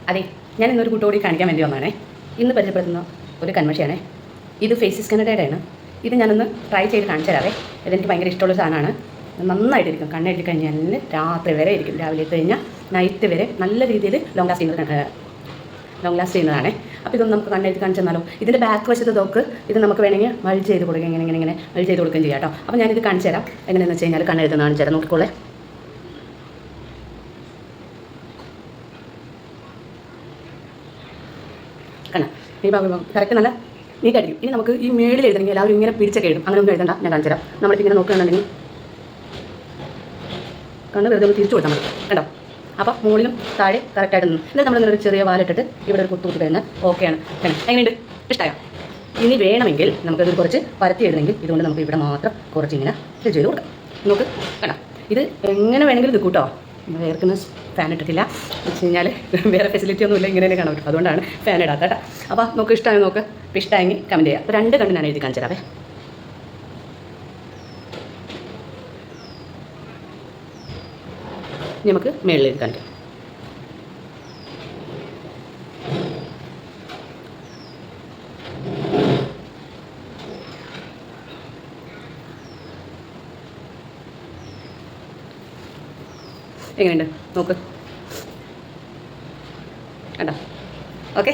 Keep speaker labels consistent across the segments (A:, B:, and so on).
A: അതെ, ഞാൻ ഇന്നൊരു കൂട്ടുകൂടി കാണിക്കാൻ വേണ്ടി വന്നതാണേ. ഇന്ന് പരിചയപ്പെടുത്തുന്ന ഒരു കൺമഷിയാണേ. ഇത് ഫേസിസ് കനഡയുടെയാണ്. ഇത് ഞാനൊന്ന് ട്രൈ ചെയ്ത് കാണിച്ചു തരാവേ. ഇതെനിക്ക് ഭയങ്കര ഇഷ്ടമുള്ള സാധനമാണ്. നന്നായിട്ടിരിക്കും. കണ്ണെഴുതി കഴിഞ്ഞാൽ രാത്രി വരെ ഇരിക്കും. രാവിലെ എത്തി കഴിഞ്ഞാൽ നൈറ്റ് വരെ നല്ല രീതിയിൽ ലോങ് ലാസ്റ്റ് ചെയ്യുന്നതാണ്. അപ്പോൾ ഇതൊന്നും നമുക്ക് കണ്ണെഴുതി കാണിച്ചു തന്നാലോ. ഇതിൻ്റെ ബാക്ക് വശത്ത് നോക്ക്. ഇത് നമുക്ക് വേണമെങ്കിൽ മഴ ചെയ്ത് കൊടുക്കുക. ഇങ്ങനെ മഴ ചെയ്ത് കൊടുക്കുകയും ചെയ്യാം കേട്ടോ. അപ്പോൾ ഞാനിത് കാണിച്ചു തരാം. എങ്ങനെയാണെന്ന് വെച്ച് കഴിഞ്ഞാൽ കണ്ണെഴുതുന്ന കാണിച്ചു തരാം. നോക്കിക്കോളെ. കണ്ണ ഈ ഭാഗം കറക്റ്റ് നല്ല നീറ്റായിരിക്കും. ഇനി നമുക്ക് ഈ മേളിൽ എഴുതണമെങ്കിൽ എല്ലാവരും ഇങ്ങനെ പിടിച്ചൊക്കെ എഴുതും. അങ്ങനെ ഒന്നും എഴുതണ്ട, ഞാൻ കാണിച്ചു തരാം. നമ്മളിപ്പോൾ ഇങ്ങനെ നോക്കുകയാണെന്നുണ്ടെങ്കിൽ കണ്ണ് വെറുതെ ഒന്ന് തിരിച്ചു കൊടുത്താൽ മതി. കണ്ടോ? അപ്പോൾ മുകളിലും താഴെ കറക്റ്റായിട്ട് നിന്ന് എന്നിട്ട് നമ്മളിങ്ങനെ ഒരു ചെറിയ വാലിട്ടിട്ട് ഇവിടെ ഒരു കുത്തു കഴിഞ്ഞാൽ ഓക്കെയാണ്. എങ്ങനെയുണ്ട്? ഇഷ്ടമായോ? ഇനി വേണമെങ്കിൽ നമുക്കത് കുറച്ച് പരത്തി എഴുതെങ്കിൽ ഇതുകൊണ്ട് നമുക്ക് ഇവിടെ മാത്രം കുറച്ച് ഇങ്ങനെ ചെയ്ത് കൊടുക്കാം. നോക്ക്, കണ്ടോ? ഇത് എങ്ങനെ വേണമെങ്കിലും ഇത് കൂട്ടോ. എയർക്കുന്ന ഫാൻ ഇട്ടിട്ടില്ല വെച്ച് കഴിഞ്ഞാൽ വേറെ ഫെസിലിറ്റി ഒന്നുമില്ല, ഇങ്ങനെ തന്നെ കാണാൻ പറ്റും. അതുകൊണ്ടാണ് ഫാൻ ഇടാത്ത കേട്ടോ. അപ്പോൾ നോക്ക്, ഇഷ്ടമായി നോക്ക്. അപ്പോൾ ഇഷ്ടമായെങ്കിൽ കമൻറ്റ് ചെയ്യാം. അപ്പോൾ 2 കണ്ണ് ഞാൻ എഴുതി കാണിച്ചു തരാവേ. നമുക്ക് മേളിൽ എഴുതി കാണിക്കാം. എങ്ങനെയുണ്ട് നോക്ക്, കണ്ടോ? ഓക്കെ,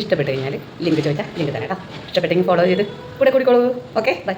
A: ഇഷ്ടപ്പെട്ട് കഴിഞ്ഞാൽ ലിങ്ക് ചോദിച്ചാൽ ലിങ്ക് തരാം കേട്ടോ. ഇഷ്ടപ്പെട്ടെങ്കിൽ ഫോളോ ചെയ്ത് കൂടെ കൂടിക്കോളൂ. Okay, by.